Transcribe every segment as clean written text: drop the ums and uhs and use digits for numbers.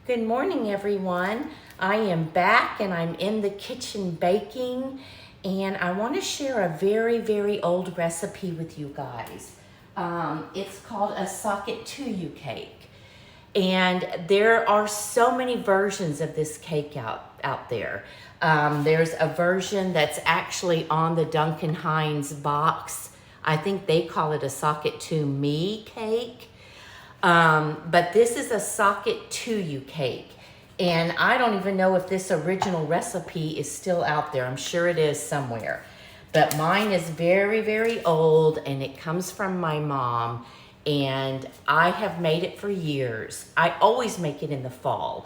Good morning, everyone. I am back and I'm in the kitchen baking, and I want to share a very, very old recipe with you guys. It's called a socket tuyu cake, and there are so many versions of this cake out there. There's a version that's actually on the Duncan Hines box. I think they call it a socket to me cake. But this is a socket tuyu cake. And I don't even know if this original recipe is still out there. I'm sure it is somewhere. But mine is very, very old, and it comes from my mom. And I have made it for years. I always make it in the fall.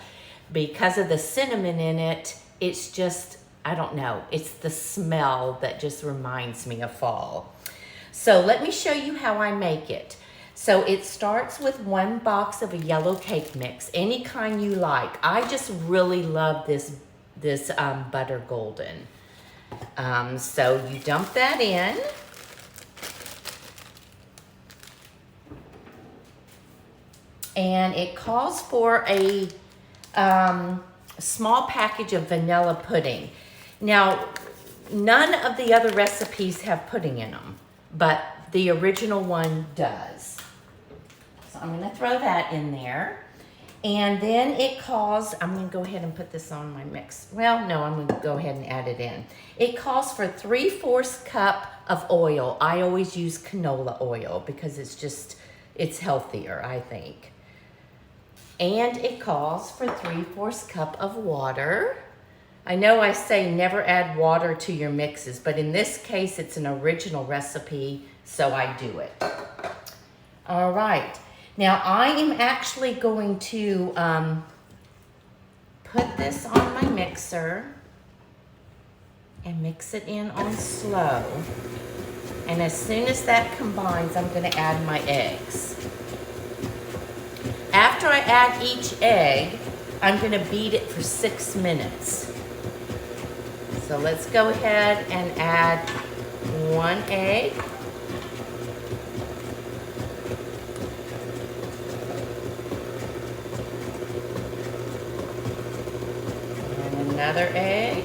Because of the cinnamon in it, it's just, I don't know, it's the smell that just reminds me of fall. So let me show you how I make it. So it starts with 1 box of a yellow cake mix, any kind you like. I just really love this butter golden. So you dump that in. And it calls for a small package of vanilla pudding. Now, none of the other recipes have pudding in them, but the original one does. So I'm gonna throw that in there. And then it calls, I'm gonna go ahead and put this on my mix. Well, no, I'm gonna go ahead and add it in. It calls for 3/4 cup of oil. I always use canola oil because it's healthier, I think. And it calls for 3/4 cup of water. I know I say never add water to your mixes, but in this case, it's an original recipe, so I do it. All right. Now, I am actually going to put this on my mixer and mix it in on slow. And as soon as that combines, I'm going to add my eggs. After I add each egg, I'm going to beat it for 6 minutes. So let's go ahead and add 1 egg. And another egg.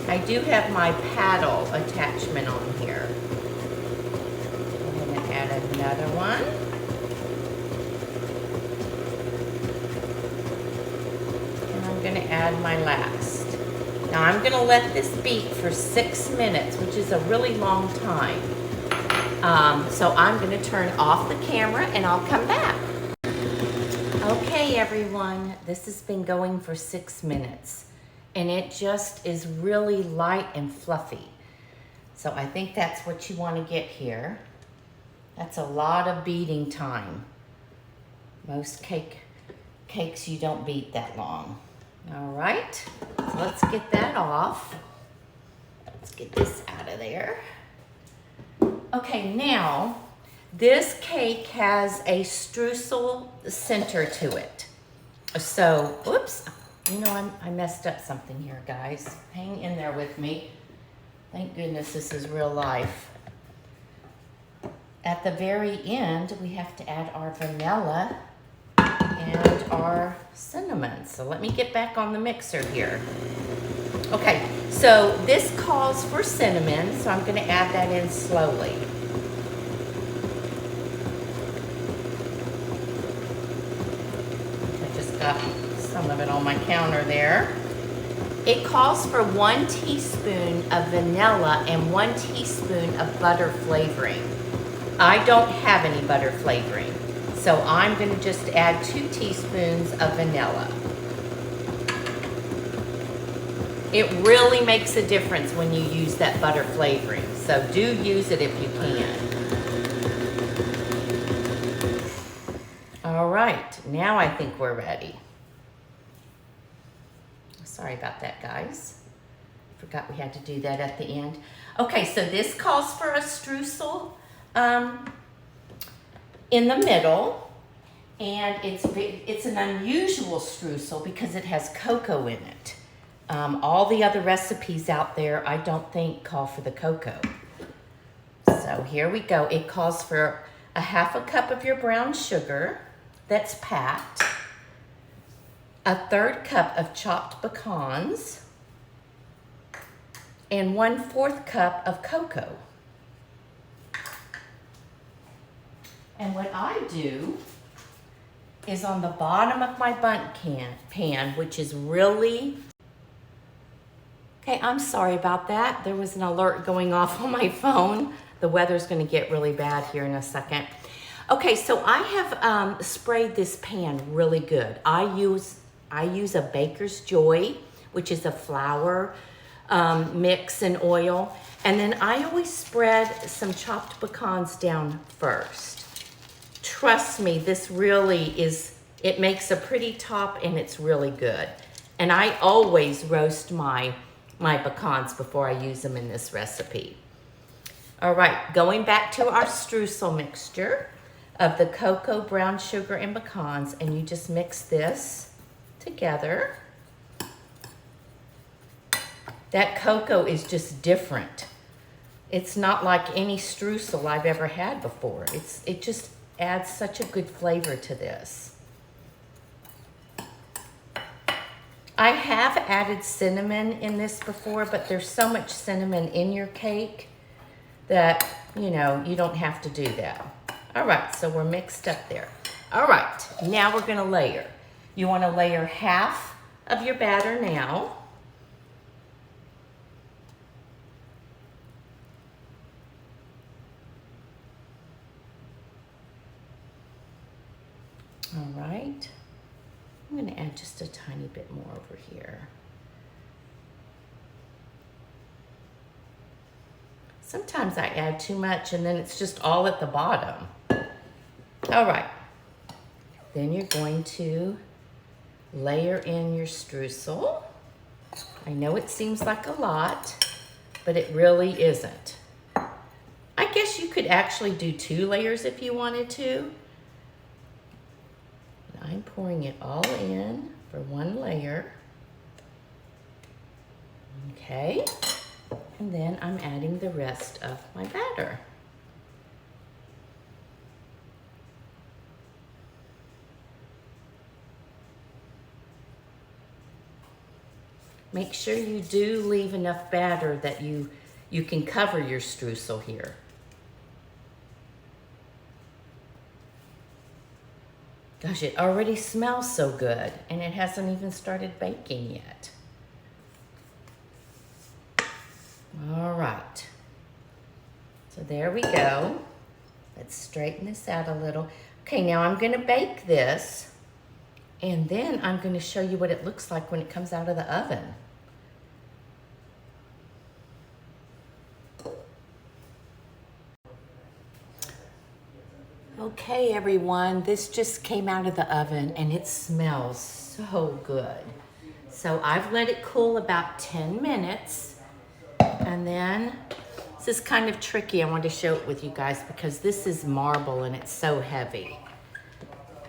I do have my paddle attachment on here. I'm going to add another one. I'm going to add my last. Now I'm going to let this beat for 6 minutes, which is a really long time. So I'm going to turn off the camera and I'll come back. Okay, everyone, this has been going for 6 minutes, and it just is really light and fluffy. So I think that's what you want to get here. That's a lot of beating time. Most cakes you don't beat that long. All right, so let's get that off. Let's get this out of there. Okay, now this cake has a streusel center to it. So, oops, you know, I messed up something here, guys. Hang in there with me. Thank goodness this is real life. At the very end, we have to add our vanilla and our cinnamon. So let me get back on the mixer here. Okay, so this calls for cinnamon, so I'm going to add that in slowly. I just got some of it on my counter there. It calls for 1 teaspoon of vanilla and 1 teaspoon of butter flavoring. I don't have any butter flavoring, so I'm going to just add 2 teaspoons of vanilla. It really makes a difference when you use that butter flavoring, so do use it if you can. All right, now I think we're ready. Sorry about that, guys. Forgot we had to do that at the end. Okay, so this calls for a streusel in the middle, and it's an unusual streusel because it has cocoa in it. All the other recipes out there, I don't think call for the cocoa. So here we go. It calls for a half a cup of your brown sugar that's packed, a 1/3 cup of chopped pecans, and 1/4 cup of cocoa. And what I do is on the bottom of my bundt pan, which is really, okay, I'm sorry about that. There was an alert going off on my phone. The weather's gonna get really bad here in a second. Okay, so I have sprayed this pan really good. I use a Baker's Joy, which is a flour mix and oil. And then I always spread some chopped pecans down first. Trust me, this really is, it makes a pretty top and it's really good. And I always roast my pecans before I use them in this recipe. All right, going back to our streusel mixture of the cocoa, brown sugar, and pecans, and you just mix this together. That cocoa is just different. It's not like any streusel I've ever had before. It just adds such a good flavor to this. I have added cinnamon in this before, but there's so much cinnamon in your cake that, you know, you don't have to do that. All right, so we're mixed up there. All right, now we're gonna layer. You wanna layer half of your batter now. All right, I'm gonna add just a tiny bit more over here. Sometimes I add too much and then it's just all at the bottom. All right, then you're going to layer in your streusel. I know it seems like a lot, but it really isn't. I guess you could actually do 2 layers if you wanted to. I'm pouring it all in for 1 layer. Okay, and then I'm adding the rest of my batter. Make sure you do leave enough batter that you can cover your streusel here. Gosh, it already smells so good, and it hasn't even started baking yet. All right, so there we go. Let's straighten this out a little. Okay, now I'm gonna bake this, and then I'm gonna show you what it looks like when it comes out of the oven. Okay, everyone, this just came out of the oven and it smells so good. So I've let it cool about 10 minutes, and then this is kind of tricky. I wanted to show it with you guys because this is marble and it's so heavy.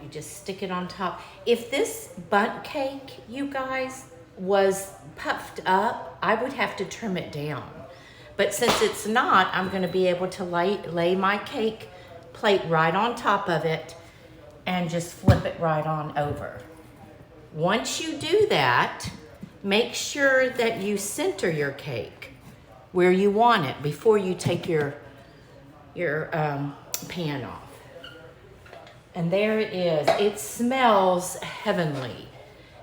You just stick it on top. If this bundt cake, you guys, was puffed up, I would have to trim it down. But since it's not, I'm gonna be able to lay my cake plate right on top of it and just flip it right on over. Once you do that, make sure that you center your cake where you want it before you take your pan off. And there it is. It smells heavenly.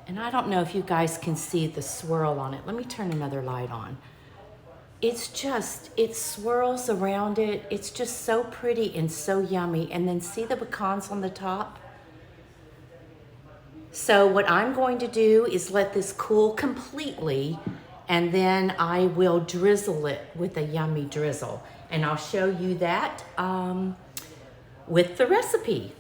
And I don't know if you guys can see the swirl on it. Let me turn another light on. It's just, it swirls around it. It's just so pretty and so yummy. And then see the pecans on the top? So what I'm going to do is let this cool completely, and then I will drizzle it with a yummy drizzle. And I'll show you that with the recipe.